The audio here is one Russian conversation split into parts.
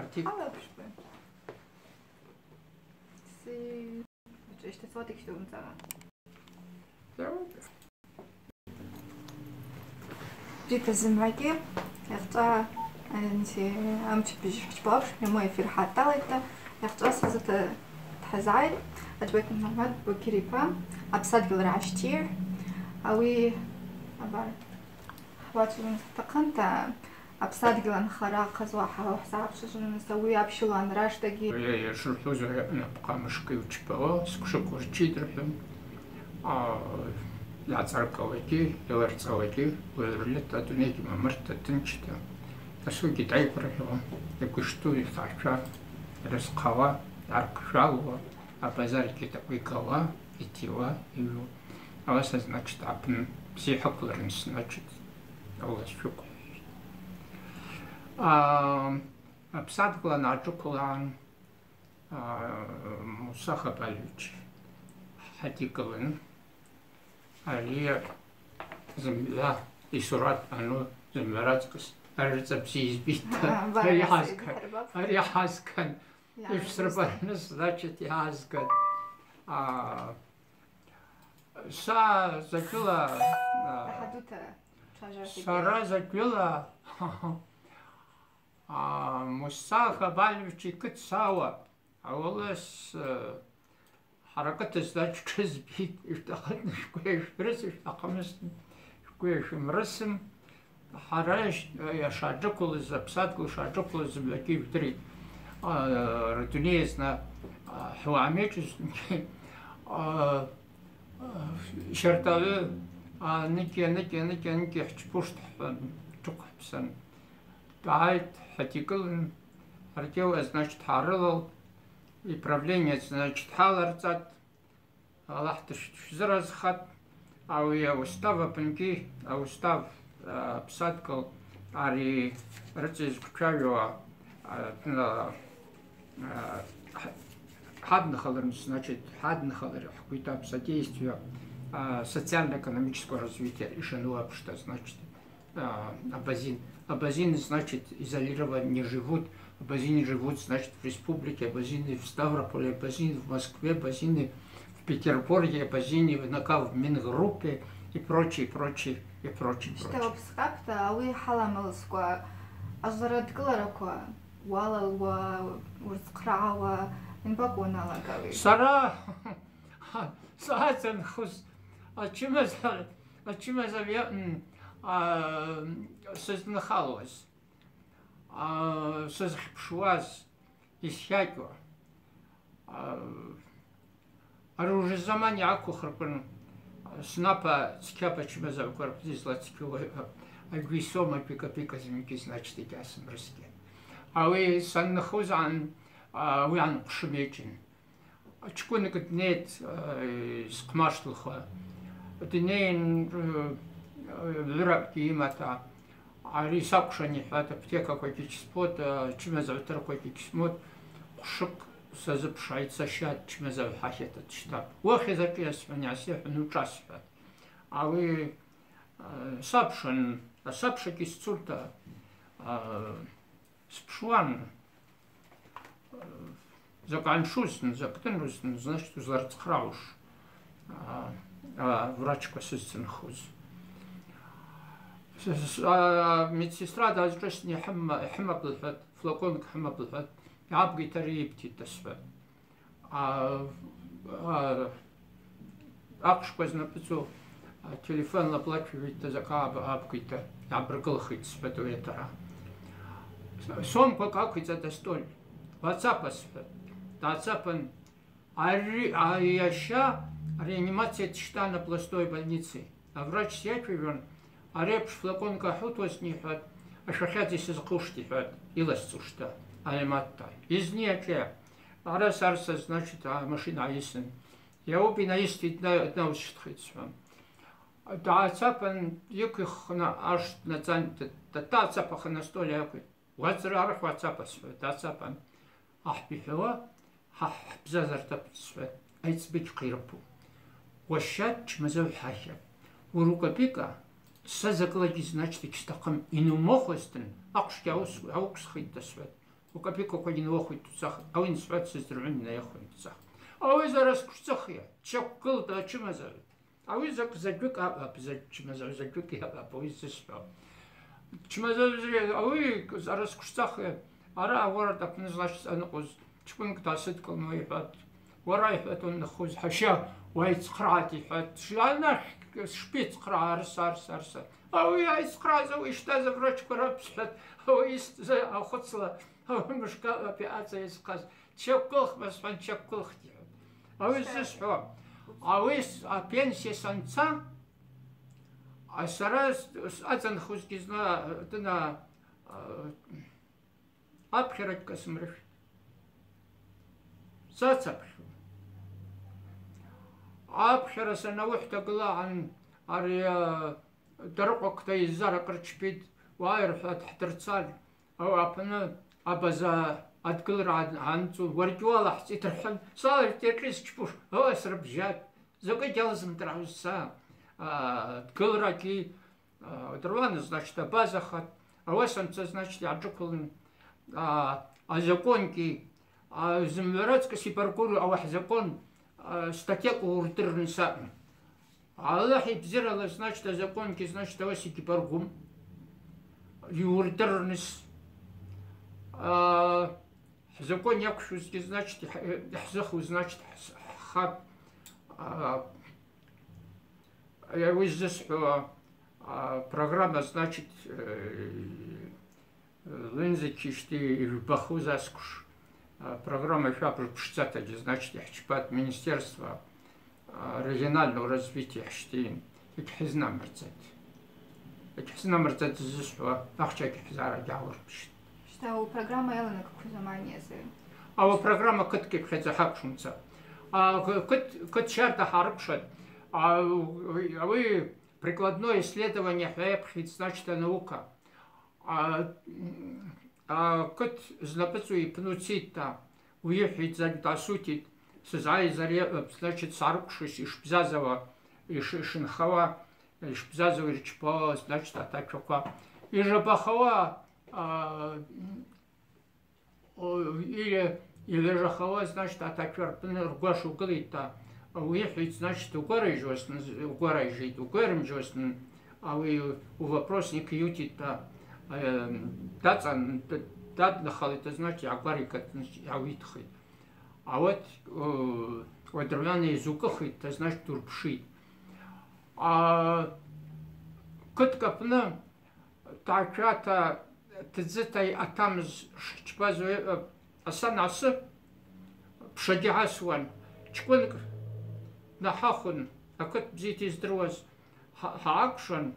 артикль. Işte saat işte onu sana. Tamam. جيت معاكي يقطع انت امشي بيجي باش مو يفير حتى ويتا يقطع سازت تحزعي اتبك محمد بكريبا ابساد قل رعشتير اوي ابار حوات تقنت ابساد قل خراق زواحه وحساب شنو نسوي ابشلان راش دقي يا شرطو زي نبقى مشكي وتشبوا سكشك ورتشيدرهم يعتركوكي يورتوكي ولت أدونيكي ما مرت تنشتا تسوي تعيبرهم يكشتو يفتحشا رزقوا يعركشوا أبازاركي تقويكوا يتيوا يلو أواسا значит أبن психоклернс значит أولا شكو أبسادقلا نعجوكلان مصاخة بالوش حتيقلن علي زملا يسرات أنو زمراتكس أرزب سيز بيتا هري حاسكن يفسربنس значит يحاسكن سا زكلا سارا زكلا مصاخة بالوشي كت ساوا أولس حركة الزاج كزبيت اشتغلنا شوية برس اشتقمس شوية مرسم حراش يشاجكل الزبسات وشاجكل الزبلكي بتري رتونيسنا حواميش شرطالو نكي حتشبوشت تقحبسن تعايت حتيكل артева, значит, харылал, и правление, значит, халарцат, аллахтыш зразхат, а у я устава панки, а устав псаткал, ари рыцарь кучавио, хаднахалар, значит, хаднахалар, какое-то содействие социально-экономического развития решено, что значит абазин. Абазины, значит, изолированно не живут. Абазины живут, значит, в республике, абазины в Ставрополе, абазины в Москве, абазины в Петербурге, абазины в Мингруппе и прочее, прочее, и прочее. Что обскакта, а вы халамалсква, ажрат глараква, вала урцкрава, инбакуна лагави. Сара, саатен хус, а чем завья, сознахалось. Созхпшуаз исхяква. Оружие замани акухрпан снапа цкяпа чмеза корпдизла цкива агвисома пика замики значит и касм русски. А вы саннахузан вы ан кшмечин. Чкунек нет скмаштулха. Днейн лрабки имата. Ари сакушани хата птека какой-то спот, чмеза втор какой-то смот, шок сазапшается щат чмеза хахет от штаб. Охи запес меня всех ну час. А вы сапшан, сапшаки с цурта спшуан заканшусн, зактенрусн, значит узларцхрауш. Врачка сысценхуз. медсестра даже не хама بالفت فلوكونك حما بالفت يعبقي تريبتي تسفى أقش كوزنا بتو تليفون لبلاك ويت زكاب أبقيته يعبرقل خيت سبتو يترى سوم كوكا كيت تستول واتساب سبت واتسапан Аяша реанимация тишта на пластой больнице а врач сячвен арепш флаконка хутос нихат а шахати сизкушти хат иласцушта айматта из нече арасарса значит машина ясен я обина есть одна ушитхитсвам ватсапан юкихна аш на цант ватсапах на столе якут ватсарах ватсапас ватсапан ахбихва бзазартапсве айцбич қирпу вашат мазав хаша урукапика сазаклаги значит чтақам инумохостен ақшкаус аукс хиттасве وكابيكو كوين وخوي تسخ أو نسبات سزرعنا يا خوي تسخ أو إذا راسك تسخيا تشكل تا تشمزل أو إذا كزجوك أب تشمزل زجوك أب أو إذا سبب تشمزل أو إذا راسك تسخيا أرا أوردك نزلش أنقز تكون كتاسد كل ما يحط وراي حتون نخوز حشا وهي تقرأتي حت شلنا شبيت قرأ رس أو يا إسقرأ زوي إشتاز فرش كرب سحت أو إست أو خصلة أو مشكلة في أتى إسقاس تشكلخ بس عن تشكلخ تيعود أو إسحوا أو إس أبينسي سانتا أسراس أتن خوز كيزنا تنا أبخرت كسمرش ساتبشو أبخر سنة وحدة قلا عن أري درقك تي الزرق رتشبيد واير تحت رتسال أو أبنا أبزا أتقل عنتو ورجوالا حتى ترحل صار تيركيس تشبوش هو أسرب جات زوجي جالزم ترعو الساعة تقل راكي دروان значит база хат авасам це значит аджукулн азаконки землерадска сипаркуру авахзакон статьяку уртырнса Аллах ибзирала значит азаконки значит аваси кипаргум юртырнс закон якшуски значит хзаху значит хат я вызвал программа значит линзачишти бахузаскуш программа шапрпштата значит яхчпат министерства регионального развития штин ихзна мерцет зисва ахчак хзара гаурпш что программа ялана как замания за а программа кытки хза хакшунца кыт шарта харпшат а вы прикладное исследование значит наука. Кот знапецуи пнуцита уехать за досутит сзай заре значит сарукшись и шпзазова и шинхава и шпзазова речпа значит атачока и жабахава или жахава значит атачор пнергошу глита уехать значит угорай жить угорем жостн а вы у вопросник ютита дат нахал это значит агварика авитхи а вот деревянные зукахи это значит турпши а кыткапна тачата тзитай атамз чпазу асанасы пшадихасван чкунг нахахун акыт бзит издруаз хаакшан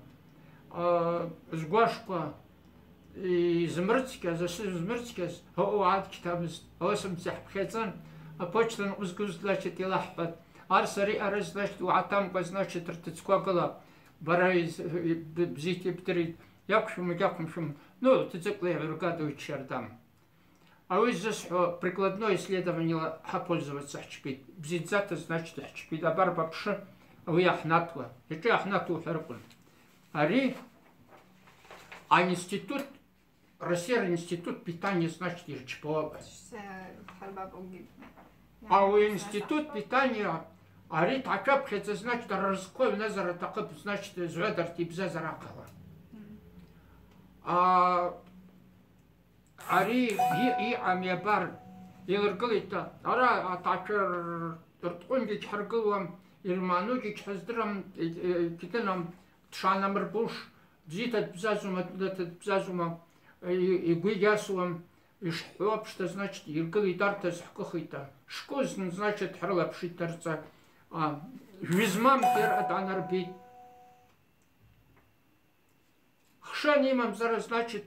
сгуашка и змрцке змрцке оад китабс осм захпхецан а почтан узгуз значит илахпат арсари араз значит уатам значит ртцкогла барайз бзит бтри якшум ну тцекле вергаду чердам а вы здесь прикладное исследование пользоваться хчпит бзитзата значит хчпит а барбапш вы ахнатва это ахнату харкун ари а институт Россия институт питания значит ирчпо а у институт питания ари такап это значит разкой назара такап значит зведар тип зазаракала ари и амябар илыргылыта ара атачыр тырткунги чаргылвам ирмануги чаздырам китенам тшанамыр буш бзитат бзазума и гуйясуам ишхуап что значит иргылытарта схкыхыта шкозн значит харлапшитарца визмам пер атанарбит хшанимам зара значит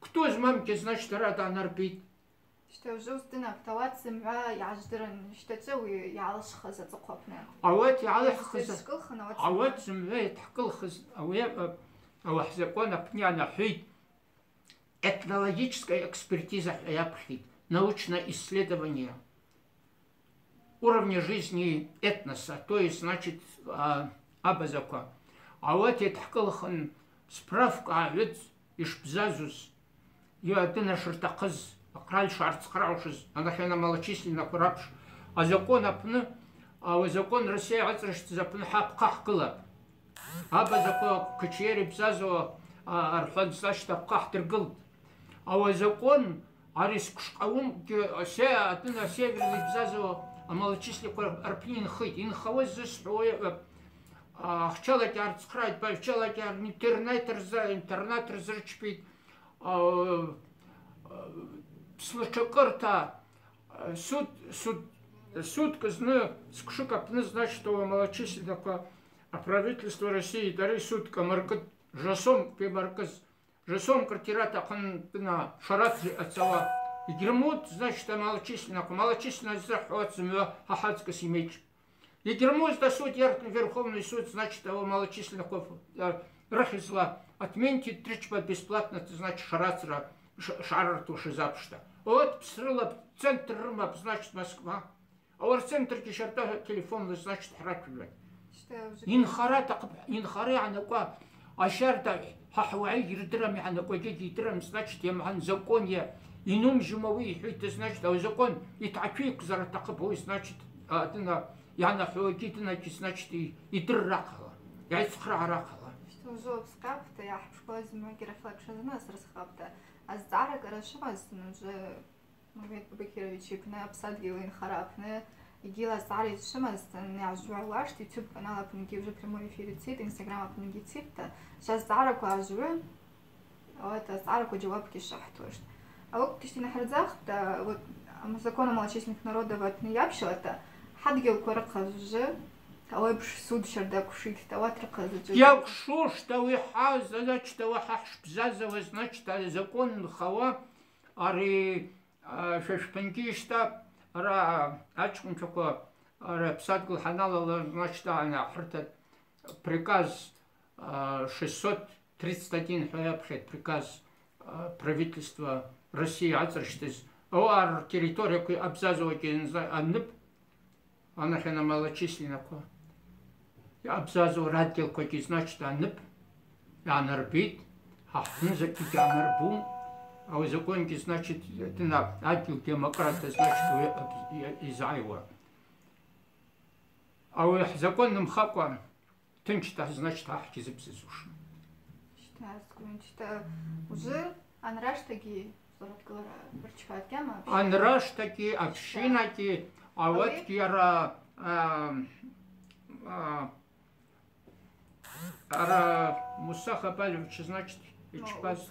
кто из мамки значит рада нарбит что уже устына птаваться мра яждырын что целый ялшхаза цокопна а вот ялшхаза а вот змра тхкылхыз а хзакона пняна хит этнологическая экспертиза япхит научное исследование уровня жизни этноса то есть значит абазака а вот тхкылхын справка ведь ишбзазус я ты нашертақыз Кральш арцхраушиз, анахена малочисленно курапш, а закон апны, а закон Россия ацрашт запны хапкахкла. Аба закон качери бзазо архан сашта кахтыргыл. А закон арискшкаум се атына северный бзазо малочисленно арпнин хит. Инхавоз зашой ахчалак арцхрайт, бальчалак интернет разрчпит. Слышакарта суд казны скшикапны, значит, что малочисленно правительство России дари суд камаркат жасом пебарказ жасом квартирата ханна шарат отцова и гермут, значит, малочисленно захватцем хахацка семейч. И гермут да суд Верховный суд, значит, того малочисленно рахизла отменьте тричпа бесплатно, значит, шарацра шарартуши запшта. Вот срыла центр Рыма, значит, Москва. А вот центр кишарта телефон, значит, хараквиль. Инхара عنقوا أشارت حوعي يردرم عنقوا جدي يدرم значит يم عن законе инум жумовый حيت значит أو закон يتعفيك زر تقبل значит أتنا يعني حوجيتنا значит يدرقها يعني سخرع رقها. Что уже скапта я школа зимой рефлекшн нас расхапта. А старая хорошо уже Магомед Бабакирович ипне обсадил инхарапне. Игила старый шимастан не ажуалаш YouTube канал апнги уже прямой эфир цит Instagram апнги цит-то сейчас старый ажу а это старый джавабки шахтуш а вот ты нахрзах да вот закон о малочисленных народов от неябшата хадгил корqa же а вот суд шарда кушит таватрqa же я шо что вы значит что хаш бзазова значит закон хава ари шашпанкишта ара ачкун чоко ара псадгл ханала значит она хртат приказ 631 приказ правительства России ацрштис ар территория абзазовки анып она хена малочисленно ко абзазов радгел коки значит анып анарбит хахн закити анарбум. А законки, значит, это на отдел демократа, значит, из Айва. А у законным хаква, тынчта, значит, ахти запсисушно. Считаю, уже анраш таки, врачевать гамма. Анраш таки, общинаки, а вот кира Мусаха Палевич, значит, ичпаз.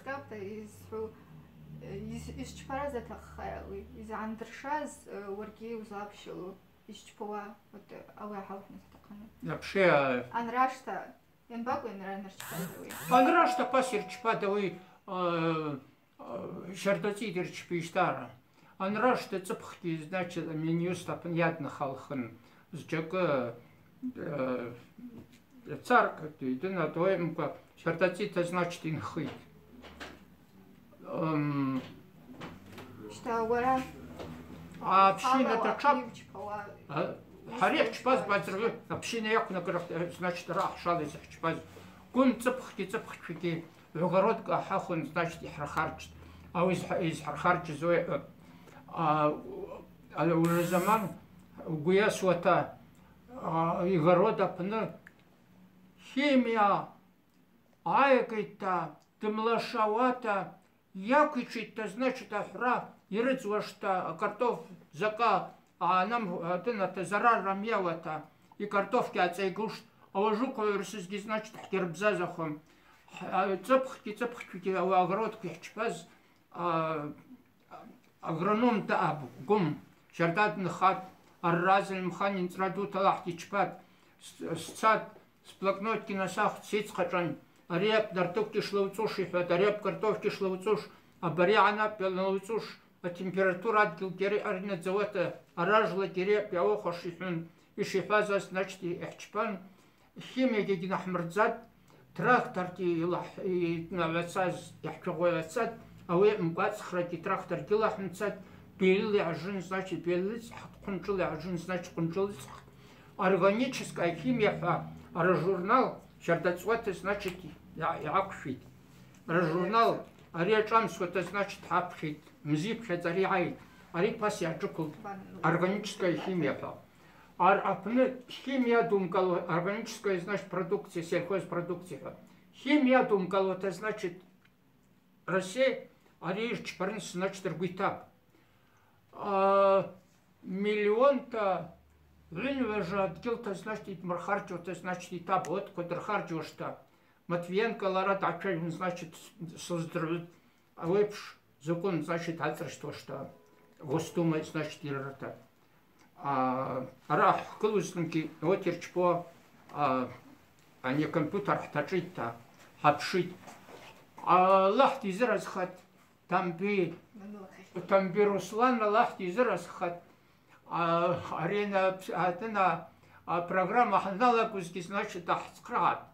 Из чпараза тахали, из андршаз ворги узапшилу, из чпова вот ауахалхнес такана. Вообще. Анрашта, янбаку инранер чпадовый. Анрашта пасир чпадовый шардатидер чпиштара. Анрашта цепхки, значит, меню стапан ядна халхан, сджака царка, ты на твоем шардатита значит инхит. Что говорят? А община это чап? Харек чпаз базры, община як на граф, значит рах шалы за чпаз. Кун цепхки, огород хахун значит ихрахарч. А из хархарч зои, уже заман гуя суата, огорода пны, химия, айкайта, тымлашавата. Якучить-то значит ахра, ирыцвашта, картоф зака, а нам тына-то зарар рамьява-то, и картофки ацейгушт, а ожуку ирсизги значит хтербзазахом. Цепхки, а огородки хчпаз, агроном-то абу, гум, шардатный хат, арразель мханин цраду талахти чпат, сцад, с блокнотки насах, сиц хачань. Реп дартуки шлауцуш, это реп картофки шлауцуш, а баряна пелнауцуш, а температура отгил гери арнет завода, а ражла гери пяоха шифен, и шифаза значит эхчпан, химия гигина хмрдзад, трактор и навацаз яхчогояцад, а вы мбац храки трактор гилахмцад, пели ажин значит пелиц, кунчили ажин значит кунчилиц, органическая химия, а журнал Шардацваты значит я акшит. Журнал Ари Джамс, это значит хапхит, мзипхет, ари ай, ари пас яджукул, органическая химия. А химия думкала, органическая, значит, продукция, сельхозпродукция. Химия думкала, это значит Россия, ари чпарнс, значит, аргуйтап. Миллион-то винвежа отгил-то, значит, мархарджо-то, значит, и таб, вот, кудрхарджо-что. Матвиенко Ларат Акчевин, значит, создает, а выпш закон, значит, альтерство, что гостума, значит, и рата. Арах, клузники, вот ирчпо, а не компьютер хтачить-то, хапшить. Лахти заразхат, там би Руслан, лахти заразхат, арена, программа ханалакузки, значит, ахскрат.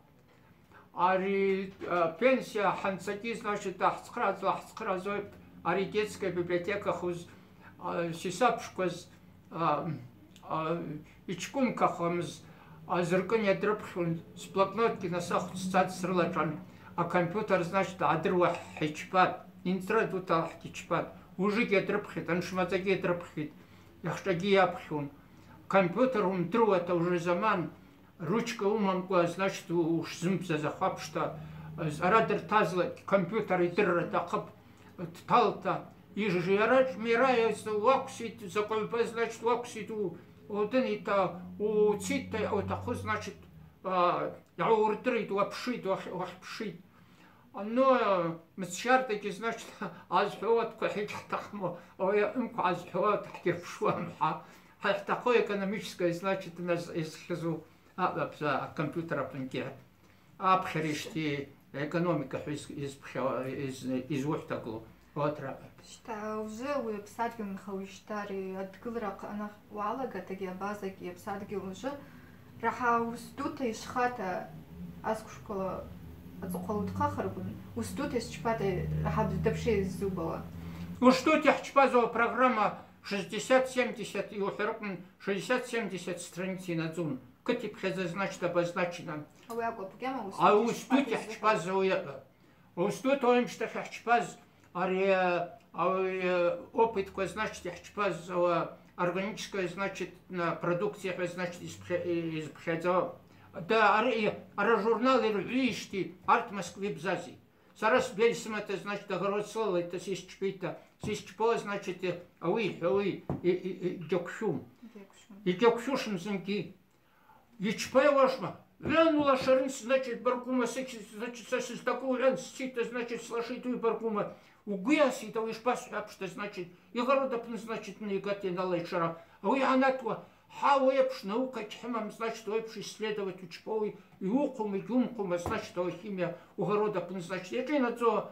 Ари пенсия ханцаки, значит, ахскразой, ари детская библиотека хуз сисапшкоз ичкункахамз азыркыня дрыпхун с блокнотки на саху стат срылачан, а компьютер, значит, адрва хичпат, интрадута хичпат, ужиги дрыпхит, аншматаги дрыпхит, яхштаги япхун. Компьютер умтру, это уже заман. Ручка умамку, значит, уж зымпса захап, что арадер тазла компьютер и дырра тақып талта. И же ярач мирается ваксит, закольпа, значит, ваксит у денита, у цита, у таху, значит, я уртрит, вапшит, вапшит. Но мсчартаки, значит, азхуат кахич тахмо, а я имку азхуат хтив шуамха. Такое экономическое, значит, у нас из хизу. Компьютера пункте, обхаришти экономика из вортаглу. Вот раб. Что уже у писателей хауштари отгылрак она валага такие базаки писатели уже раха устута из хата аскушкола отзоколут хахарбун устута из чпаты раха бздавши из зубова. Устута чпазова программа 60-70 и ухерпн 60-70 страниц на зум. Катип хеза, значит, обозначено. А устут я хчпаз за уяга. Устут оим что хчпаз, опыт, значит, я хчпаз за органическое, значит, на продукциях, значит, из пхедза. Да, журналы рвишти, арт Москвы бзази. Зараз бельсим это, значит, огород слова, это сисчпита. Сисчпо, значит, ауи, и дёкшум. И дёкшушим зимки. Ичпай вашма, лянула шарнс, значит, баркума, значит, сосис такую лян, сита, значит, слашитую баркума, угуяси, то уж пасхапшта, значит, и города, значит, не гати на лайшара, а вы анатва, хауэпш, наука, чхемам, значит, уэпш, исследовать учповый, и укум, и юмкум, значит, химия, у города, значит, я на то,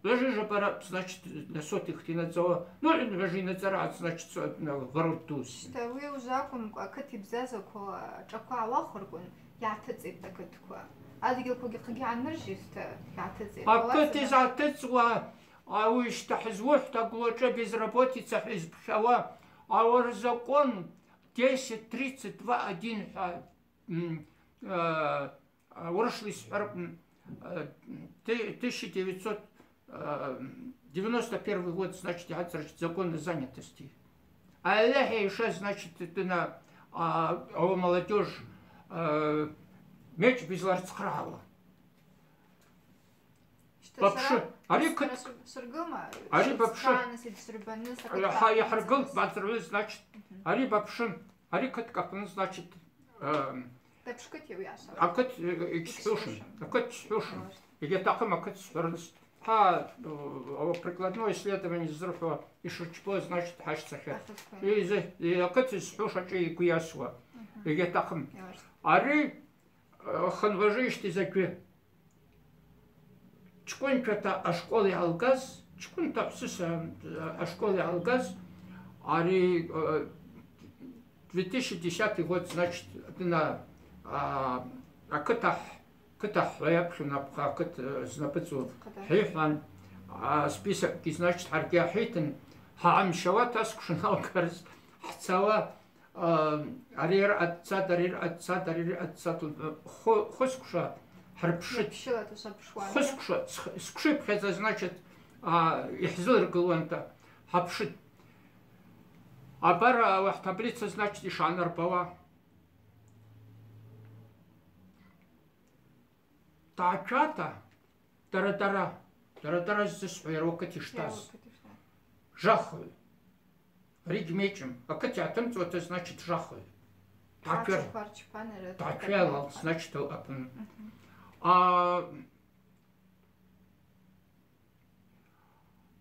лежи же пора, значит, на сотых ты на то, ну, лежи на цара, значит, на город туз. Что вы уже акум, а катиб зазако, чакуа лахоргун, я тыцит такое. А ты гилку гихаги аннержиста, я тыцит. А кати за тыцва, а вы что хизвух, так лучше безработица хизбхава, а вор закон 10.32.1 выршли 1991 год, значит, закон занятости. А Аллахе еще, значит, это на молодежь меч без ларцхрава. Вообще, ари вообще, я харгал, значит, ари вообще, ари как, значит, а кот экспушен, или таком, а кот свернс. Прикладное исследование здоровья и шучпо, значит, хашцахе. И кот экспушен, и куясва. И таком. Ари ханважишь закве. Чкунька-то о школе Алгаз, чкун-то о школе Алгаз, ари 2010 год, значит, на кытах хлеб, на кыт знапыцу хейфан, список, значит, аргиахитен, хаамшава таскушнал карс, хцава, арир отца, хоскуша, Харпшит. Пшила это шапшуа. Хускша, скшип, это значит, ихзыргылуанта, хапшит. А бара таблица значит ишанар бава. Тачата, тарадара здесь вайрокати штаз. Жахуй. Ригмечем. А котятам это значит жахуй. Тачвел, значит, апн. А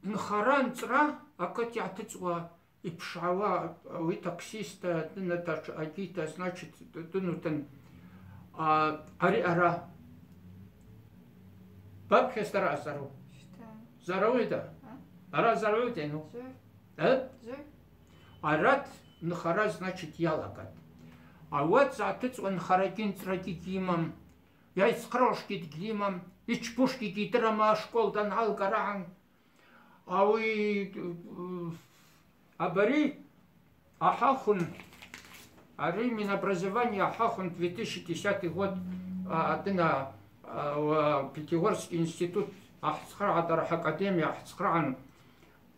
нхаран цра, а котятыцва и пшава, вы таксиста, дынатач, агита, значит, дынутен, ари-ара. Бабхе стара зару. Заруида. Ара заруида, ну. Арат нхара значит ялагат. А вот затыц он харакин трагикимам. Я из крошки гимам, и чпушки гидрама школдан алгаран. А вы абари ахахун. Ари Минобразование ахахун 2010 год. Адына Пятигорский институт Ахцхрадар Академия Ахцхран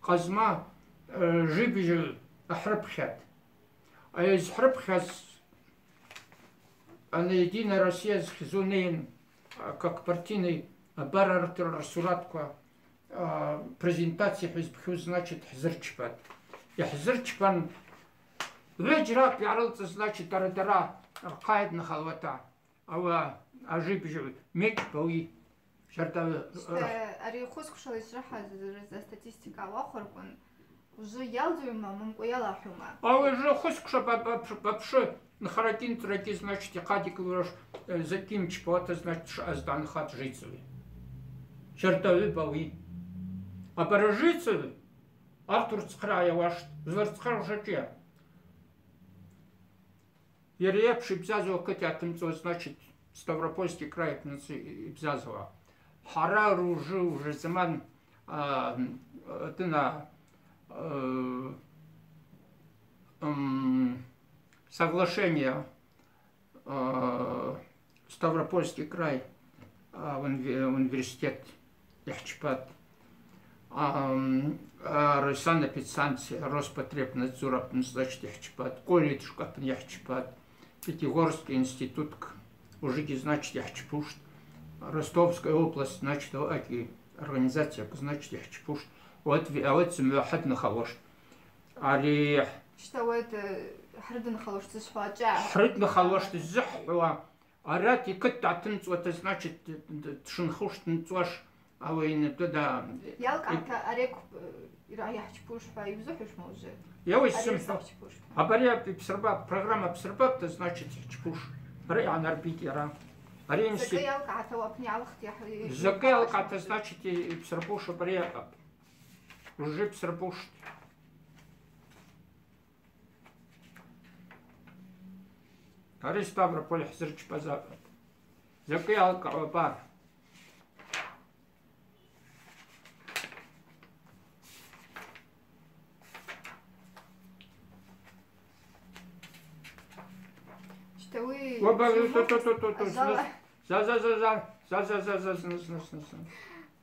Казма Жибижил Ахрабхят. А из Храбхат она единая Россия с Хизунейн, как партийный барартер Расуратка презентация Хизбхюз значит Хизрчпат. И Хизрчпан вечерап ярылца значит тарадара кайд на халвата. А жибижил меч бауи. Ари хускушал израха за статистика вахоркун. Уже ялдуема, мамку ялахума. А уже хускуша бабши. Нахаратин траки, значит, и кадик вырож за ким чпота, значит, аздан хат жицевый. Чертовы бауи. А баражицевый, автор цхрая ваш, зларцхар жаке. Ерепши бзязова котятымцо, значит, Ставропольский край бзязова. Харару уже заман, тына, соглашение Ставропольский край, университет Яхчпат, санэпидстанция, Роспотребнадзор, значит, Яхчпат, колледж, Яхчпат, Пятигорский институт, Ужики, значит, Яхчпушт, Ростовская область, значит, организация, значит, Яхчпушт, вот семьяхат нахалош. Али что это حردنا خلوش تسحواجع حردنا خلوش تزحوا أراتي كتا تنتو تزناشت تشنخوش تنتوش أو ينبتدا يالك أنت أريك رايح تشبوش فيبزحوش موجود يوي السمسو أبريا بسرباب программа بسرباب تزناشت تشبوش أري عن أربيتي را أري نسي زكيالك عتا وابني على اختيار زكيالك عتا значит بسربوش أبريا уже بسربوش Ари Ставрополь Хизрч Пазар. Закиял Кавапар. Что вы...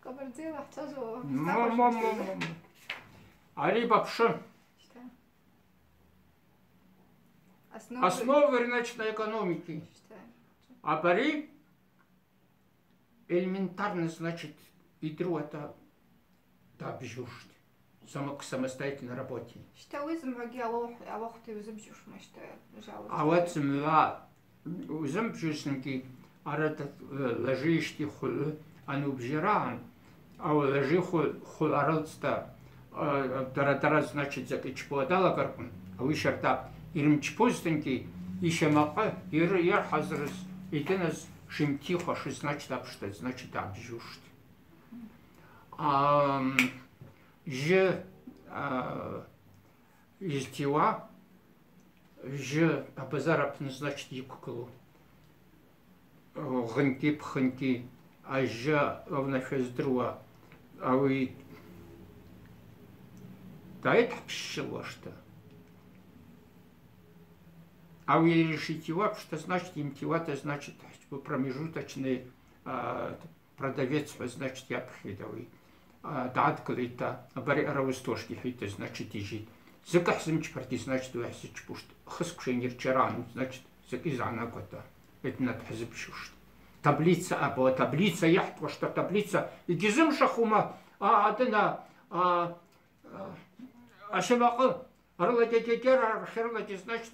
Кабардино احتاجوا Ари Бабши. Основы рыночной экономики. А пари элементарно, значит, ядро это бжушт. К самостоятельной работе. Что вы замоги, а вот ты забжушь, что жалуюсь. А вот замла замбжушники, а это ложишь хул, а не убжиран, а ложи хул аралста, таратара, значит, закичпуадала карпун, а вы шарта ирмчпустенький, еще мака, ир хазрс, и ты нас шимтихо, что значит обштать, значит обжушт. Je издева, je абазарап значит якуклу, гнки пхнки, а je внафездруа, а вы да это пшило что. А вы решите его, что значит имтива, это значит промежуточный продавец, значит, я прихидовый. Дадкалита, бари аравустошки хита, значит, ижит. Закахсимч парти, значит, уясич пушт. Хыскшенер чаран, значит, закизана кота. Это над хазипшушт. Таблица, або таблица, яхтва, что таблица. И гизым шахума, адына, ашевакы, арладететер, херлади, значит,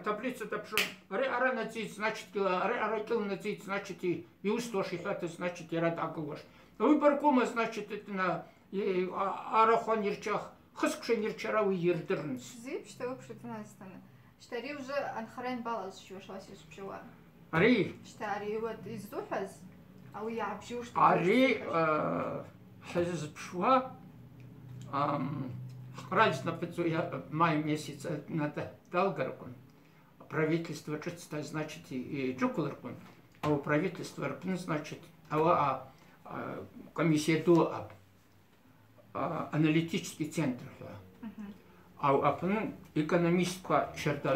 таблица тапшу. Ара нацит, значит, ара кил нацит, значит, и устоши хата, значит, и радагулаш. Выбор кума, значит, это на арахон ерчах, хыскшен ерчарау ердернс. Зип, что вы пшут на стороне. Что ари уже анхарен балас, что шалась из пчела. Ари. Что ари вот из духаз, а у я обжил, что. Ари хазиз пшва, раз на май месяц надо долгаркун. Правительство чисто, значит, и джукуларкун, а у правительства рпн, значит, комиссия до аналитический центр, а экономическая черта,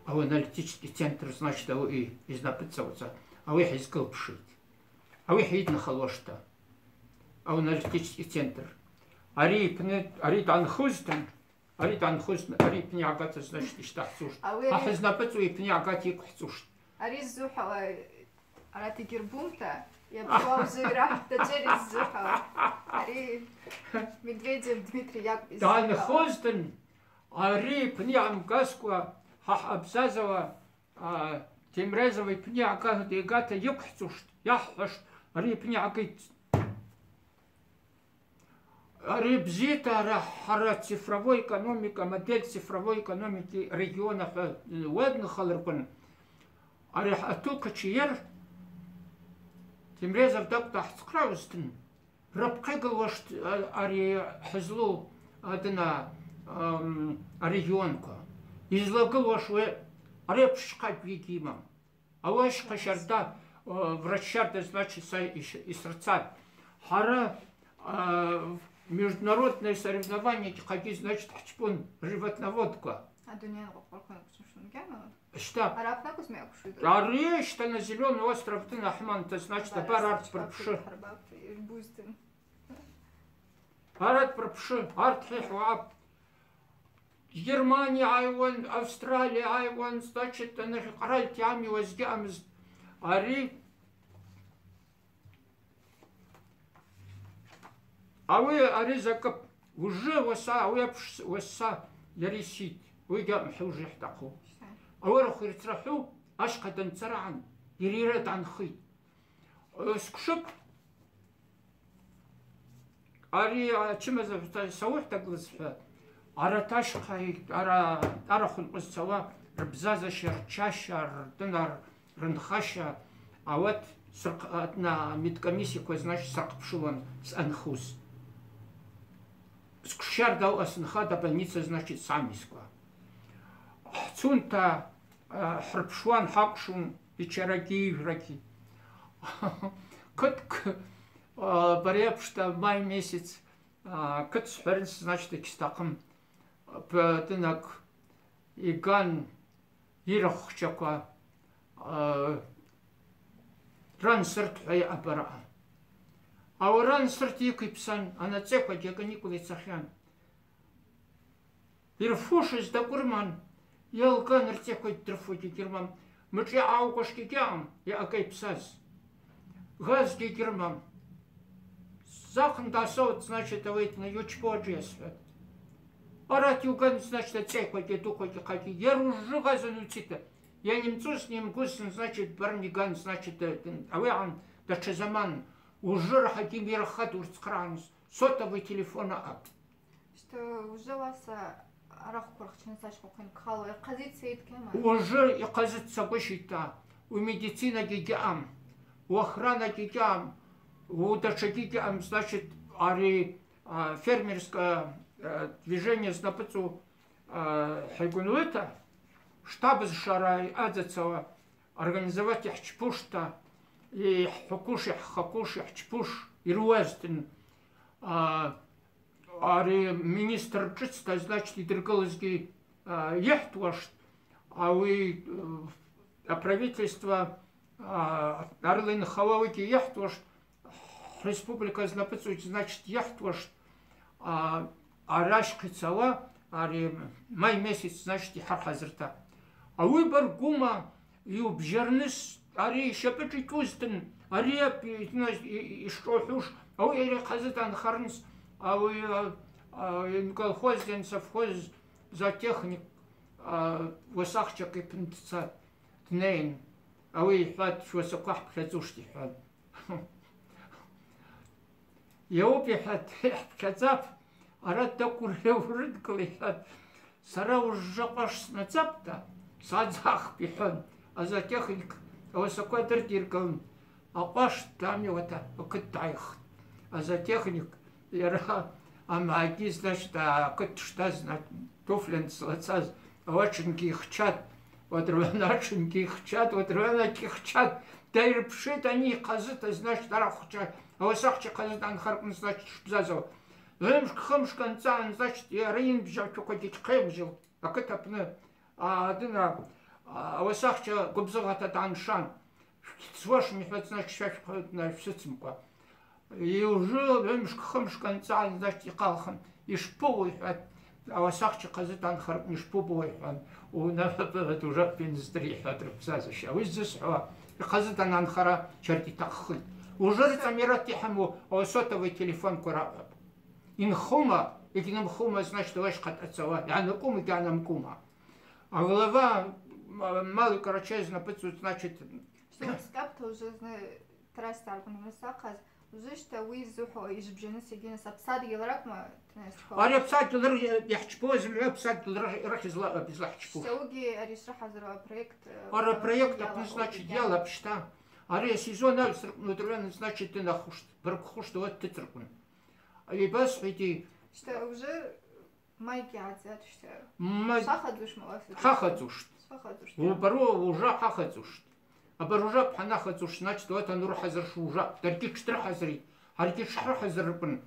а аналитический центр, значит, и изнапыцаваться, а вы искал пшить, а вы хидно халошта, а аналитический центр, ари танхузтан, ари пнягата, значит, и штатсуш, а изнапыцу и пнягат и кухцуш. Ари зуха, арати гербумта. Я была уже рада через Зуха. Ари Медведев Дмитрий Яковлевич. Дан Хостен, Ари Пниам Гасква, Хахабзазова, Тимрезовый Пниака, Дегата Юкхцушт, Яхваш, Ари Пниакит. Ари Бзита, Хара цифровой экономика, модель цифровой экономики регионов Уэднахалерпен. Ари Атука Чиер. Тимрезов доктор Хцкраустен, рабкегал ари хазлу адна регионка, излагал вашу репшкать викимам, а ваш кашарда врачарда значит и сердца, хара международные соревнования, какие значит хчпун животноводка. А дуня на гена? Что? Араб на кузме акуши. Ари, что на зеленый остров ты нахман, то значит аппарат пропши. Аппарат пропши, арт хихваб. Германия айван, Австралия айван, значит, на хикараль тями возгамз. Ари. А вы, ари закап, уже васа, васа, ярисит. Вы гам уже хтаку. أورخ يترحو أشقد انترعن يريرد عن خي سكشب أري كما سويت تقلص أرى تشقي أرى خلق سوا ربزازة شرشاشة دنر رنخاشة أوت سرقنا ميتكميسي كوزناش سرق بشلون سأنخوز سكشار داو أسنخادة больница значит самисква Цунта хрпшван хакшун и чараки враки. Кот барепшта май месяц кот спернс значит экстаком пятнак иган ирахчака рансерт хай апара. А у рансерт екипсан она цепа дιακаникулы цахян. Ирфушис да гурман. Я лканер текой трафоти гермам. Мчи аукошки гям, я акай псаз. Газги гермам. Захан да сот, значит, авейт на ючподжесвет. Арат юган, значит, цекой дедукой хаки. Я ружу газану цита. Я немцу с ним гусен, значит, барниган, значит, авеан, да чезаман. Уже хаким верхат урцкранс. Сотовый телефона ап. Что уже вас уже и казаться бышита, у медицина гигам, у охрана гигам, у дача гигам, значит, ари фермерское движение знапыцу хайгунуэта, штаб из шарай адзацава, организовать их чпушта, и хакуши, чпуш, и руэстин, Ари министр чисто, значит, и дргалызги ехтваш, а вы правительство Арлин Хававики яхтуаш, республика знапыцует, значит, яхтуаш, араш кицава, ари май месяц, значит, и хархазрта. А выбор гума и убжернес, ари шапечи кустен, ари и штохуш, а вы или хазатан харнс, а вы колхоз, ден совхоз за техник, высахчак и пнтца тнейн. А вы фат шо соках пхазушти фат. Я опи фат пхазап, арат такур хеврид клифат. Сара уже паш нацапта, садзах пихан, а за техник высоко тертиркал. А паш там его та кытайх. А за техник яра амаги значит, а кыт что знать, туфлен слацаз, очень кихчат. Вот рваначеньки хчат, вот рванаки хчат, да и пшит они казыта, значит, арахчат, а высахча казыта анхаркун, значит, шпзазов. Лемшк хымшкан цан, значит, я рейн бжал, чука дичкай бжал, а кытапны, а дына, а высахча губзагата таншан, сваш михват, значит, шашпхат на всецмка. И уже лемшк хымшкан цан, значит, и калхан, и шпуй, а высахча казыта анхаркун, и шпубой, ونفذت وجاء في نستريح تربساز الشيء ويزسحوا قصد أن أنخرا شرتي تأخذ وجرت أميرات يحمو أو صوتوا تليفون كراب إن خوما يكنم خوما значит واش قد أتسوا يعني قوم كأنا مكوما أغلبا مالو كراشيز نبتسو значит что скапта уже трастар кунамасаказ уже что визухо и жбженес егенес абсад гелракма أنا بسات لر يحشبوز من بسات لر راح يزلا بيزلا حشبوز. سوقي أريشرح هذا проект. أنا проект это значит дело бшта. أنا сезон نутرен значит ты нахуш. Беркхуш то вот ты тркун. И бас эти. Что уже майки отзят что. Хахадуш малафи. Хахадуш. Хахадуш. Убаро уже хахадуш. А баружа пханахадуш значит вот он рух хазар шужа. Тарки штра хазри. Харки штра хазрпн.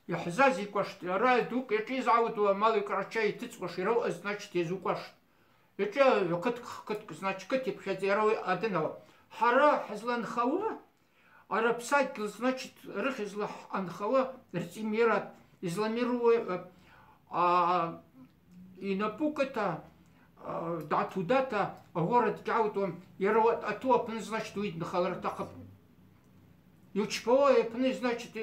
يحزازي كوشت راي دوك يجي زعوتو مالو كراشاي تتصوش يرو значит يزو كوشت يجي كت значит كت يبحث يرو أدنوا حرا حزلان خوا عرب سايكل значит رخ يزلح عن خوا رتيميرات يزلميرو ينبوكتا داتو داتا غورت جاوتو يرو أتوا بن значит ويد خالر تقب يوشبوه يبني значит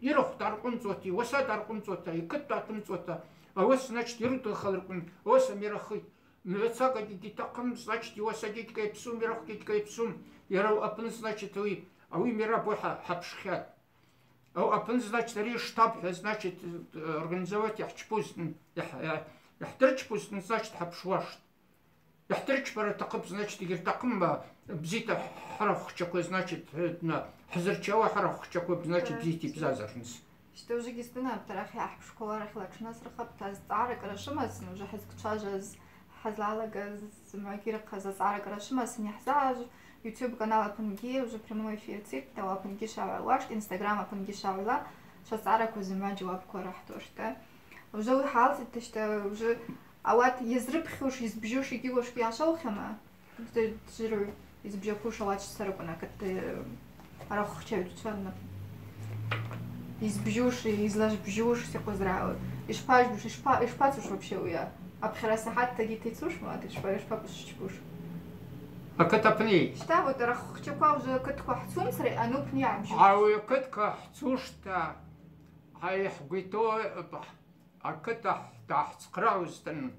يروح تارقنصوتي وسا تارقنصوتا يكتاتنصوتا أوس значит يروح خالرقن أوس ميرخي ملتصاق دي تقم значит يوسجيت كيبسوم يروح كيبسوم يرو أبن значит وي أوي ميرا بوحة حبشخيات أو أبن значит ري штаб значит организовать يحشبوز يحترجبوز значит حبشواش يحترج برا تقب значит يجي تقم بزيت حرف خشكو значит на حزرчава حرف خشكو значит бзити бзазарнс. Что уже гистина тарахи в школах лакшна срахаб таз арак рашмас уже хазкчажаз хазлалага змагир хазаз арак рашмас не хазаж YouTube канал Апанги уже прямой эфир цик да Апанги шавалаш Instagram Апанги шавала сейчас арак узма جواب корах тошта уже вы халзит что уже а вот езрыбхуш избжуш и гигош пьяшалхама, ты жиру избжакуш алач сарукана, как ты арахчевич чанна. Избжуш и излажбжуш все позрало. И шпажбуш, и шпацуш вообще уя. А пхерасахат таги ты цуш, мать, шпапуш чпуш. А катапни. Что вот арахчевка уже катка хцумсре, а ну пня бжуш. А у катка хцушта, а их гуито а катах тахт краустен,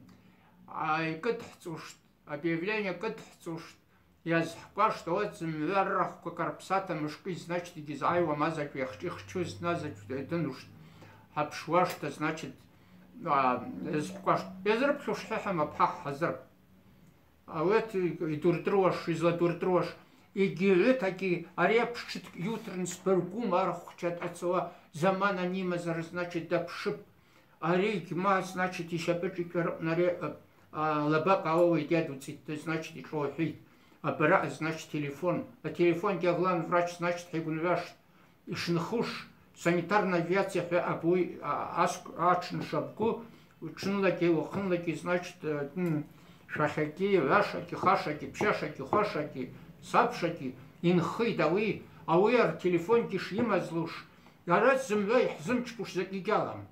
а катхцушт, объявление катхцушт. Я захпа, что вот змверах кукарпсата мышки, значит, гизаева мазать, я хочу знать, это нужно. Обшвашта, значит, я захпа, я зарабшу шхахам апхах хазарб. А вот и дуртрош, и зладуртрош, и гилы такие, а репшит ютрен спергу мархучат отцова, замана нима значит, да пшип. Арик ма значит еще печикер наре лабак ауи дядуцит, значит и шоухи. Аппарат значит телефон. А телефон где главный врач значит хигунваш и шнхуш санитарная авиация апуй ачн шапку учнлаки ухнлаки значит шахаки, вашаки, хашаки, пшашаки, хошаки, сабшаки, инхы ауи ар-телефонки шимазлуш, арат зымгӏва йхӏзымчпуш закӏигьалам.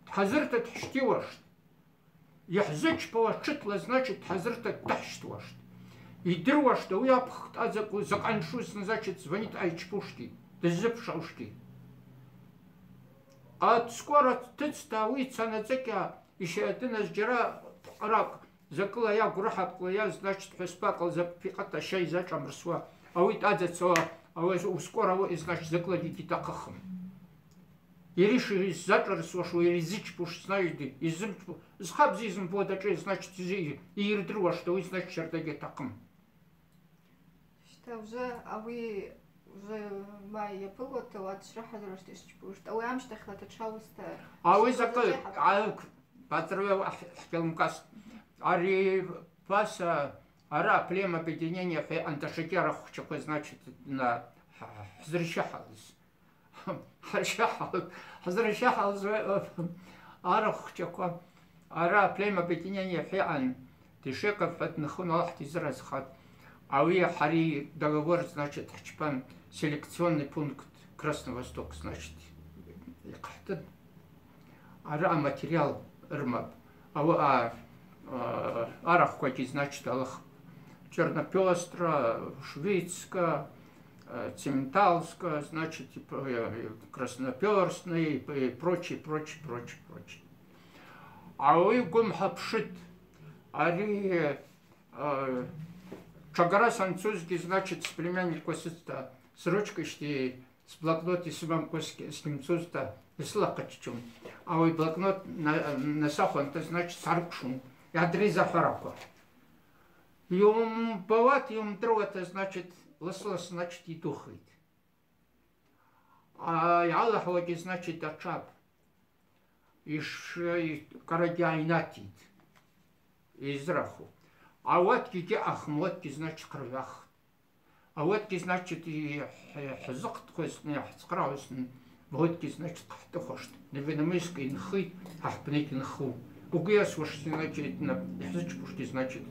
Дхӏазырта дхӏщтиуаштӏ. Йхӏзычпауа тшытла, значит, дхӏазырта дтахӏщтуаштӏ. Йдыруаштӏ ауи апх закъаншуз, значит, звонит айчпушти, дыззыпшаушти. Скоро тыцта ауи цанадзыкӏьа йщайдыныз джьара пкъракӏ закӏыла йагврыхӏапкӏла, значит, хӏваспа кӏалзапикъата ща йзашӏамырсуа, ауи дъадзацауа, скоро ауи, значит, закӏыла дигитахъыхым. Ириш йзашӏарысуашу, йзычпуш, знаете, йзымчпу, зхабзи йзымбо дачӏи, значит, йырдыруаштӏ ауи, значит, щардагьи атахъым. Уже ауи уже май япылуата уатшрахӏазураштӏ йшчпуштӏ. Ауи амщтахьла датшауста. Ауи закӏы патрве хӏкӏалмкӏас. Ари паса ара плем объединения анташакера хчаква, значит, на хзрищахалыз. Хзрищахалыз ара хчаква. Ара плем объединения феан тишеков нахун алхти зразхат. Ауи хари договор, значит, хчпан селекционный пункт Красный-Восток, значит, ара материал рмаб. Арахкоти, значит, алах Чернопестра, Швейцка, Цементалска, значит, Красноперстный и прочее. Ауи гумхапшит, ари Чагара Санцузги, значит, с племянником с ручкой, с блокнотой с вам с немцузта, с лакаччум. А ой блокнот на сахон, это значит саркшум. И адреза фарако. Юм бават, юм дру, это значит лос, значит, и духает. А ялахоги, значит, дачаб. И карадиайнатит. Израху. А вот ки ахмотки, значит, кровях. А вот ки, значит, и хзыкт хосни, хцкравсни, вот ки, значит, хтохошт. Невиномыской нхы, ахпники нху. Угияс уж, значит, на хзычпушки, значит,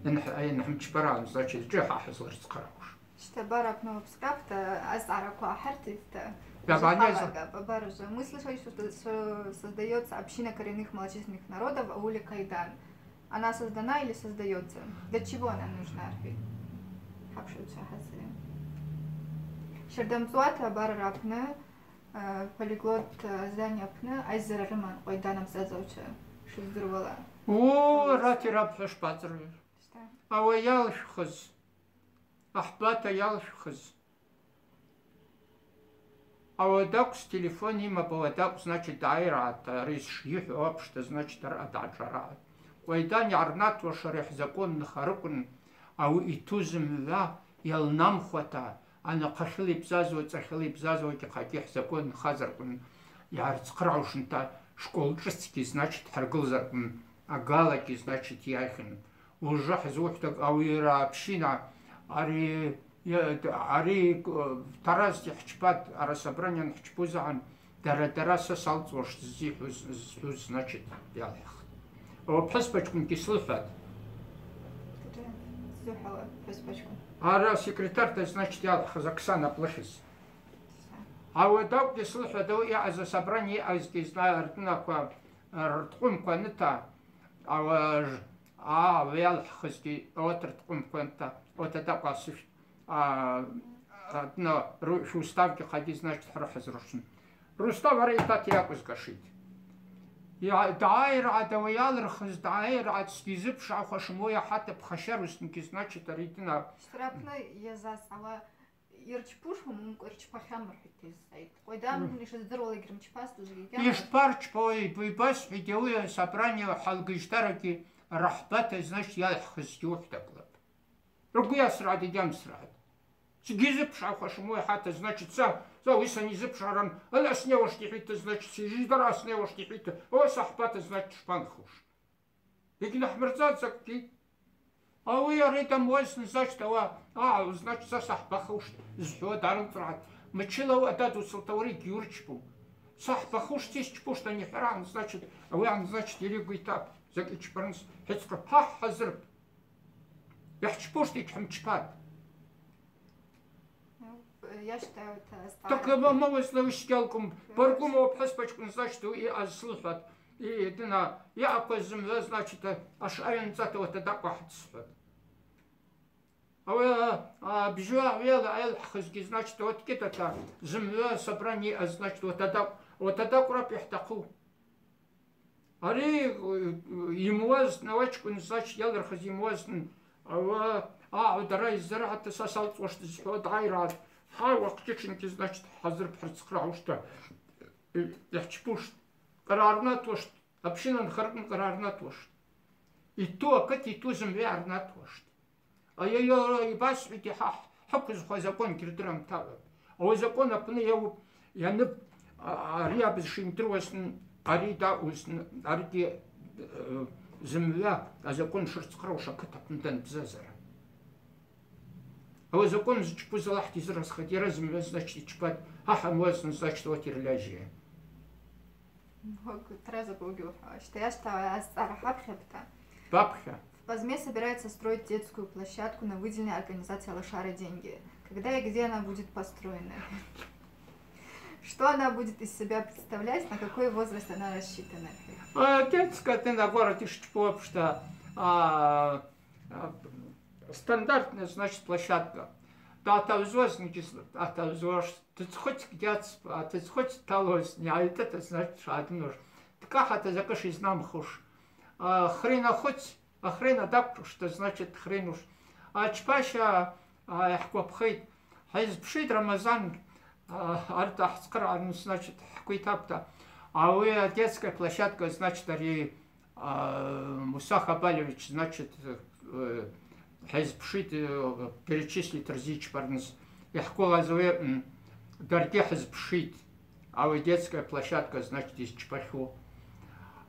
нхмчпаран, значит, джаха хзлар цкравуш. Что бараб новопскапта, азараку ахартиста. Баража. Мы слышали, что создается община коренных малочисленных народов Аули Кайдан. Она создана или создается? Для чего она нужна? Шердамцуата баррапна, полиглот занятна, айзерарман, ойданам зазоча, шуздурвала. О, ратираб хашпатры. А вы ялшхыз. Ахплата ялшхыз. А вот так с телефоне има поводак, значит, айрат, рисших, общество, значит, ададжарат. Ойдан ярнат вашарих закон харукун, а у итузм ла ялнам хвата, а на кашли бзазу, цахли бзазу, кихатих закон хазаркун, ярцкраушнта, школчистки, значит, харгулзаркун, а галаки, значит, яхин. Ужах зухтак, а уира община, ари тараз хчпат, ара собрание хчпузан, дараса салцош зихуз, значит, ялих. Паспачкун кислыфат. Ара секретарь, значит, я Казахстана плашис. А вот так кислыфат, я за собрание, а здесь знаю, ртнака, рткун кванита, вял хазки, вот рткун кванита, вот это касif, на уставке ходи, значит, харахазрушин. Рустав аритат якус гашит. Я дайра адаваял рхыз дайра адскизып шахашмоя хата бхашарусники, значит, аритина. Штрапна я засала ирчпушхум ирчпахамр хитизайт. Койдам лишь здорово игрымчпас тоже. Ишпарч пой бейбас видео собрание халгиштараки рахбата, значит, я хызюх таклап. Ругуя сради дям срад. Сгизып шахашмоя хата, значит, Зависа не запшаран, а на сневошки хита, значит, жидара сневошки хита, о сахпата, значит, шпанхуш. И нахмерцаться ки. А вы аритам войсн, значит, значит, за сахпахуш, зхо даром трат. Мчила атату салтаври гюрчпу. Сахпахуш тисчпу, что не хран, значит, а вы, значит, или гуйтап, заключпарнс, хецка, хазрб. Яхчпушт ичхмчпат. Я считаю, это Так мы слышкалком, паркому обхаспачку, значит, и азслухат. И дина, я опозим, значит, аж айнцата вот это пахтсфат. А бжуа вела айл хазги, значит, вот кита-то земля собрание, значит, вот это крап яхтаку. Ари имуаз навачку, значит, ялер хазимуаз, удара иззарат сасалт вошт зход айрат. Ха вaqtичники, значит, хазыр бхарцхрау что яхчпуш карарна тошт, общинан харкн карарна тошт. И то, как и то земля арна тошт. А я и бас ведь хакуз закон кирдрам тавы. А закон апны я не рябз шинтросн арида усн арки земля, а закон шерцхрауша катапндан бзазара. А закон чпузалахти израсхати разм, значит, чпат ахамуазн, значит, вот ирляжие. Траза Богу, что я стала Арахабхепта. Бабха. В Пазме собирается строить детскую площадку на выделенной организации Алашара деньги. Когда и где она будет построена? Что она будет из себя представлять, на какой возраст она рассчитана? Детская, ты на город ищпоп, что стандартная, значит, площадка. Да, отовзвозники, ты хоть где-то, ты хоть толось, а это значит, что одно. Таках это закаш из нам хуш. Хрена хоть, а хрена так, что значит хрен уж. А чпаша, хкопхейт, хайзбшит Рамазан, артахскра, значит, хкуйтапта. А вы детская площадка, значит, ари Муса Хабалевич, значит, хайзбшит перечислить различные парнс. Я хколазуе дарге хайзбшит, а вы детская площадка, значит, из чпаху.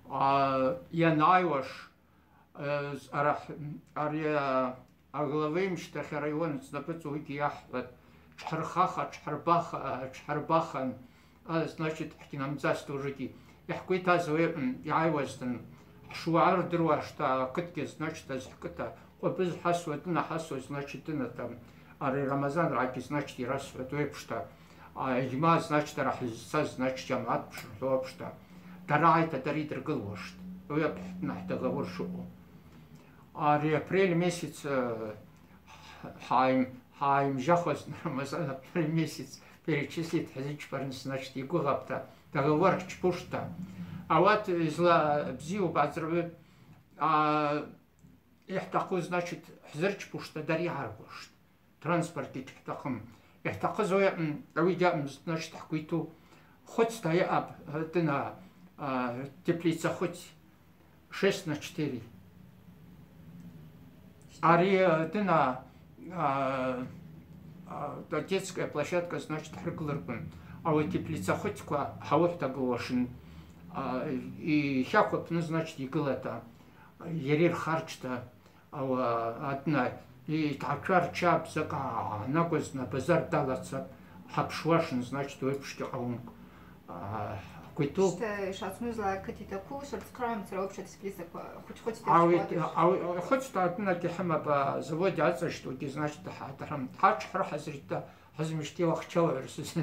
Я найваш, ария аглавим штах район знапецу гияхват чхархаха чхарбахан, значит, хтинамзаст ужити. Я хкуйта зуе яйвастан шуар друа что кытки, значит, азката. Без хасватна хасу, значит, на там ари Рамазан раки, значит, и раз святой что. А има, значит, рахлиса, значит, jamат пшло что. Дарайта дарит ргалошт. Я на договор шоу. А апрель месяц хайм жахос Рамазан апрель месяц перечислит хазич парнс, значит, и гугапта договор чпушта. А вот изла бзиу базрвы يحتقو значит حزرش пушта дарья аргошт транспорт يحتقم يحتقو زويا اويدا значит حكيتو хоть стоя об тына теплица хоть 6/4 ари тына детская площадка, значит, хрыклырпын, а вот теплица хоть ква хавот таглошин и хякоп, ну, значит, игылата ерер харчта одна и такчар чап зака нагоз на базар далаца хапшвашин, значит, выпшки аунг куйту что шатнузла какие-то кушать скроем вообще список хоть хоть одна тихма по заводе отца что ты, значит, там тач хазрита хазмишти вахчава версус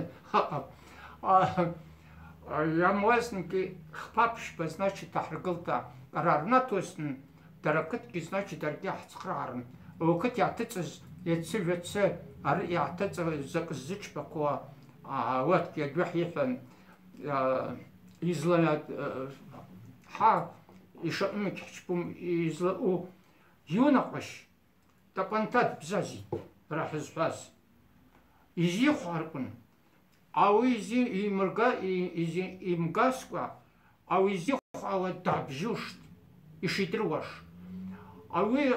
я муазники хпапш, значит, тахргалта рарна тосн даракатки, значит, дарги хацхрарн окати атыцыз ецвец ар ятыц закзыч баква вот я двухихан изла ха ишамик чпум изла у юнакаш такантат бзази рахзфас изи харкун ауизи имрга и имгасква ауизи хава табжушт ишитруаш ауи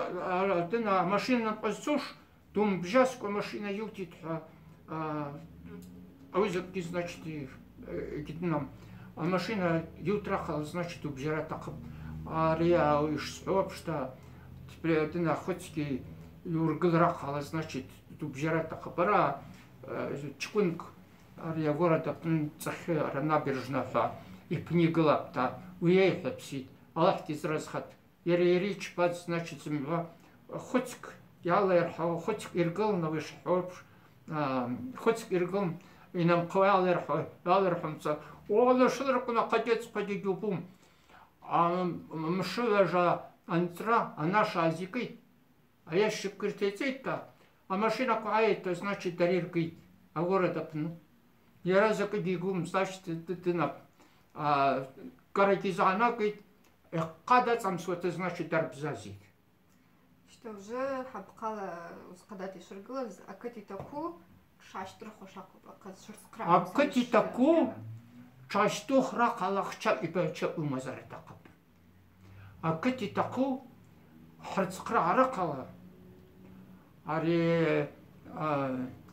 тына машина пасуш тум бжасква машина ютит ауизки, значит, гиднам а машина ютрахал, значит, убжара такып ария уиш что теперь тына хотьки юргылрахал, значит, убжара такыпара чкунг ария города цахе набережная и пнигылапта уехать псит Аллах тизразхат ерерич под, значит, земля хотьк الله يرحمه خدك إرقلنا وش حبش خدك إرقل إنهم قوي الله يرحمه الله يرحمه والله شرقنا قد يجوبهم مشوا جا антра, а наша азикит, а я шикритецейта, а машина куает, то значит дариркит, а города пну. Я разакадигум, значит, ты на каратизанакит, когда там что-то значит дарбзазик. Что уже хабкала ускадати шургла, а кати таку шаштраху шаку, а кати таку шаштрах ракалахча и печа умазаретакап. А кати таку хрцкра ракала, ари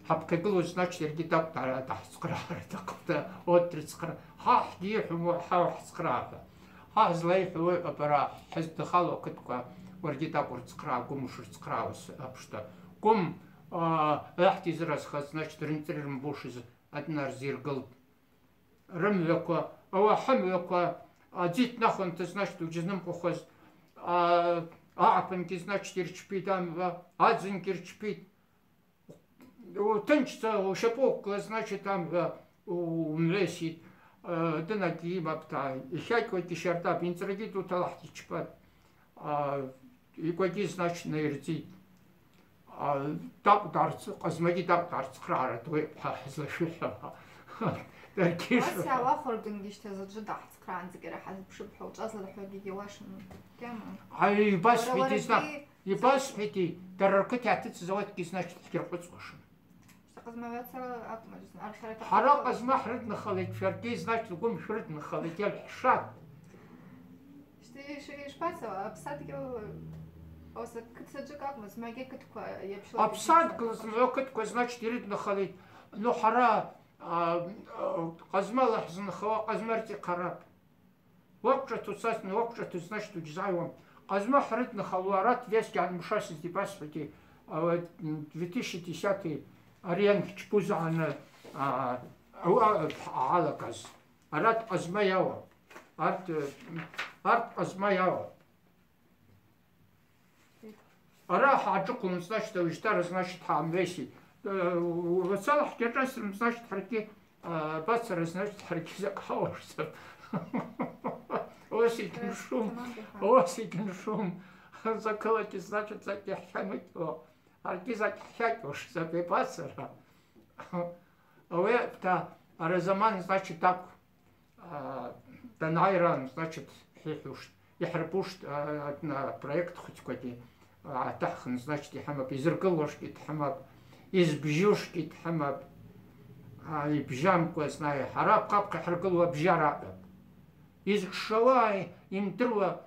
хабкеглу значит эргитак тара тахскра раката отрицкра хах диху хахскра ха злайху апара хиздхало катка ورجيتак урцкра гумшурцкра апшта гум ахтизрас хас значит ринтрерм бушиз однар зиргал рымвеква ава хамвеква дит нахон ты значит уджизным кохоз апенки значит ирчпитам адзин кирчпит тынчца шапок значит там умлесит дынаки бапта ихайко тишерта пинцраги тут алахтичпат и какие значит на ирти так дарц казмаги так дарц крара твой хазлашиха такие что я вахор гингиште задждах кран згера хаз бшбху жазла хогиги вашн кем ай бас види знак и бас види дараркатят заводки значит кирпоц вашн что казмавятся атмажн аршарата хара казмахрд нахалит ферки значит гум шрид нахалит я шат что шпаца абсадки оса кцаджак мы смоги катко я пошла абсад катко значит ирид нахалит но хара казмал хзн хва казмарти қараб вақша тусас но вақша tu значит уджайвам казма хрид нахалуарат весь я мушас из дипаспати 2010 ариан чпузана алаказ арат азмаява арт азмаява ара хаджукун значит уштар значит хамвеси وصالح كرس значит حركي بصر значит حركي закаошься осикин шум закалати значит закяхамит حركي закяхаош запепасера это арзаман значит так танайран значит хихуш يحربوش на проект хоть какой тахн значит يحمب يزرقلوش يحمب из бжюшки тхамаб и бжамку знаю хараб капка харгал бжара из шавай им трва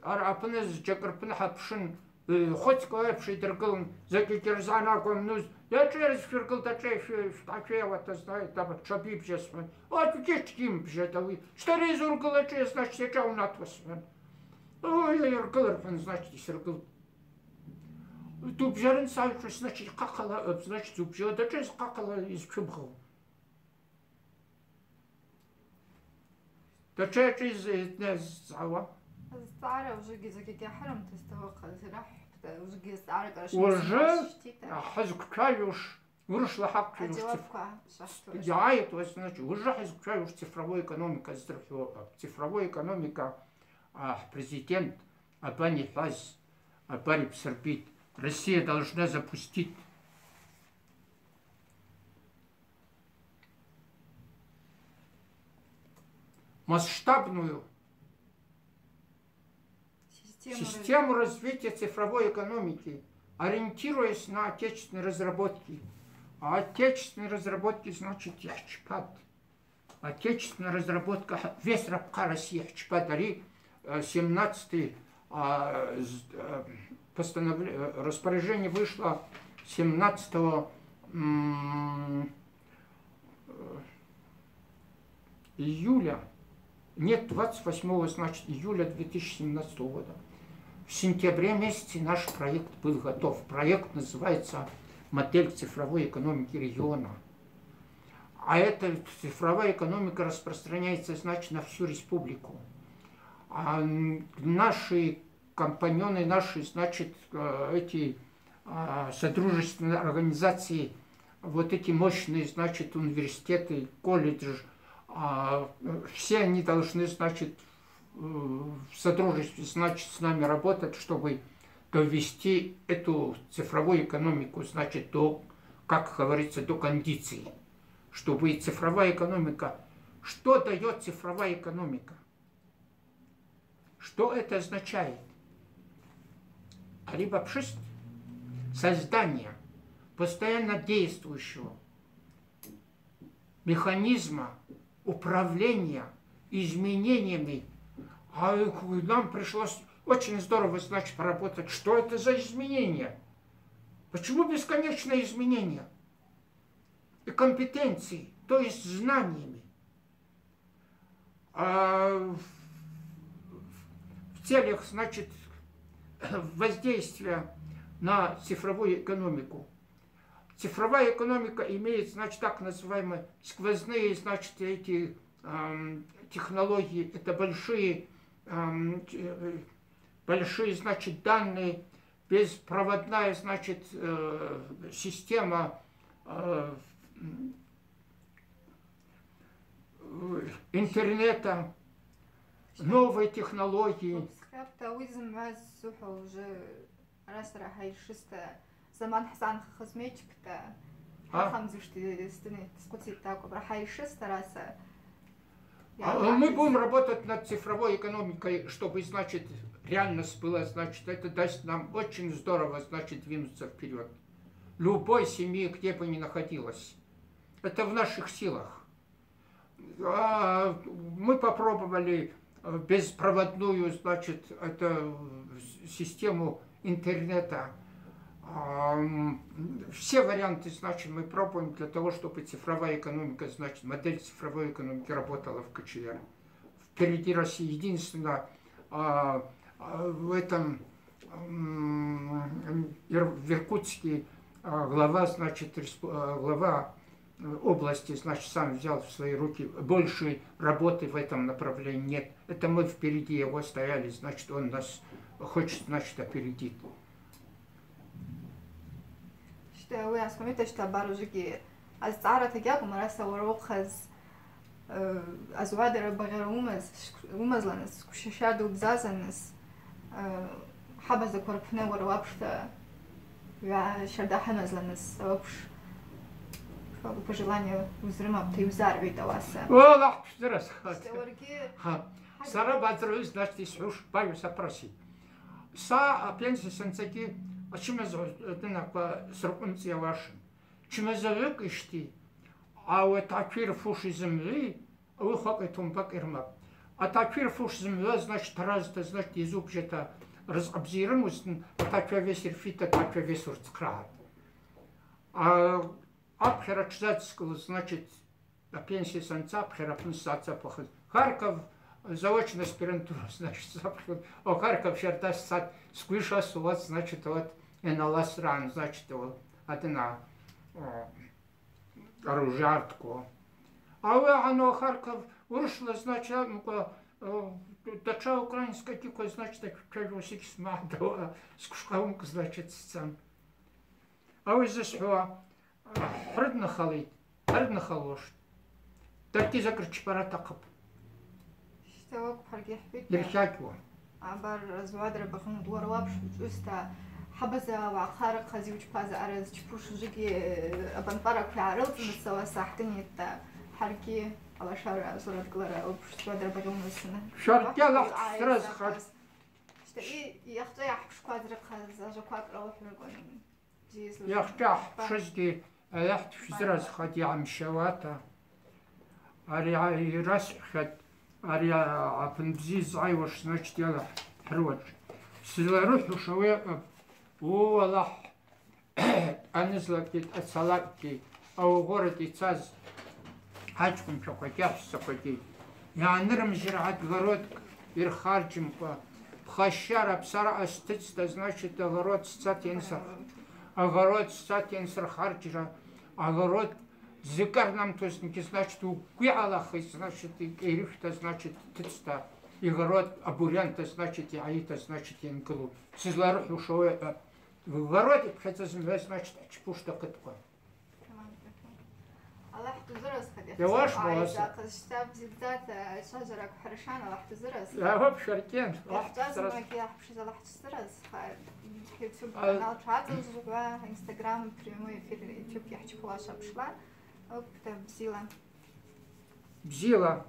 арапнез чакрпн хапшин хоть коепши дергал закикерзана комнуз я через фиргал таче штаче вот знаю там чабиб жесмен вот кичким бжетави старый зургалаче значит я у натвасмен ой я ргалерпн значит сиргал Дубжарин сайфр значит какала значит дубжа да че какала из чубху да че из не зава старая уже гизаки харам тестовка зрах уже гиз старая короче уже хазк чаюш выросла хакчу я это значит уже хазк чаюш цифровая экономика цифровая экономика президент Абани Фаз Абани Псербит Россия должна запустить масштабную систему развития цифровой экономики, ориентируясь на отечественные разработки. А отечественные разработки значит яхчпад. Отечественная разработка весь рабка России яхчпад. 17-й распоряжение вышло 17 июля, нет, 28 значит, июля 2017 года. В сентябре месяце наш проект был готов. Проект называется «Модель цифровой экономики региона». А эта цифровая экономика распространяется, значит, на всю республику. А наши компаньоны наши, значит, эти содружественные организации, вот эти мощные, значит, университеты, колледжи, все они должны, значит, в содружестве, значит, с нами работать, чтобы довести эту цифровую экономику, значит, до, как говорится, до кондиции. Чтобы цифровая экономика... Что дает цифровая экономика? Что это означает? Либо создание постоянно действующего механизма управления изменениями. А нам пришлось очень здорово, значит, поработать. Что это за изменения? Почему бесконечные изменения? И компетенции, то есть знаниями. В целях, значит, воздействия на цифровую экономику. Цифровая экономика имеет, значит, так называемые сквозные, значит, эти технологии. Это большие, значит, данные, беспроводная, значит, система интернета, новые технологии. Мы будем работать над цифровой экономикой, чтобы, значит, реальность была, значит, это даст нам очень здорово, значит, двинуться вперед. Любой семье, где бы ни находилась. Это в наших силах. Мы попробовали беспроводную, значит, это систему интернета. Все варианты, значит, мы пробуем для того, чтобы цифровая экономика, значит, модель цифровой экономики работала в КЧР. Впереди России. Единственное, в этом в Иркутске глава, значит, глава области, значит, сам взял в свои руки. Больше работы в этом направлении нет. Это мы впереди его стояли, значит, он нас хочет, значит, опередить. Вы аскомите, что баружики, а старая тягу мараса урокхаз, азуадер багер умазланес, кушашаду бзазанес, حبز كوربنا ورвапшта, я шарда хамазланес, вапш. По желанию взрыма ты взорви даваса. О, лах, что раз. Сара бадрус, значит, и слуш, баю сопроси. Са пенсия сенцеки, а чем я на срокунция ваша? Чем я завек ишти? А вот такир фуш из земли, а вы хакай тумпак ирма. А такир фуш земля, значит, раз-то, значит, из упжета разобзируемость, а такая весь рфита, такая весь урцкрат. Апхера чзацкого, значит, на пенсии санца, апхера пнсаца поход. Харьков заочно аспирантура, значит, о Харьков шертас сад, сквишас у вас, значит, вот, эналасран, значит, вот, одна оружартку. А вы, оно, Харьков, вышло, значит, дача украинская, тико, значит, так, усик смадова, скушкаумка, значит, сцен. А вы здесь, Хрдна халит, хрдна халош. Тарки закричи пара такап. Что харгих бит? Ирхаква. Абар развадра бахну двор лапш, уста حبذا وعقارق خزيوج بازا أرز تشوفش جيجي أبنطارك في عرض مستوى ساحتني تا حركي على شارع صورة قلرة أو بشتوى بقوم السنة. شارع يلا ترز خاص. شتى يختار يحبش قادر خاز أجاكوات روح نقولين. يختار شجدي لحت في ترز خد يعم شواتا. أري راس خد أري عبن بزيز عيوش значит يلا حروج. سلروح وشوي والله أنزلت السلاكي أو غورتي تاز حاجكم شوكتي حسكتي يعني نرم زراعة غرود يرخارجم بخشارة بسرعة استجد значит غرود ستات ينسر غرود ستات ينسر خارجرة غرود ذكر нам то есть значит угуяла значит ирифта значит тста И город абурянта, значит, и аита, значит, янкалу. Сизлару хушоя. В городе, хотя земля, значит, чпушта каткой. الله يحتزرز خدي يا واش بواسع. عايزة شتاب زبدات شجرك حرشان الله يحتزرز لا هو بشركين. يحتزرز يا حبش الله يحتزرز يوتيوب канал чатز жива инстаграм прямой эфир YouTube я хочу плаша пошла оп там бзила Бзила.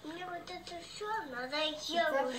Мне вот это все надоело.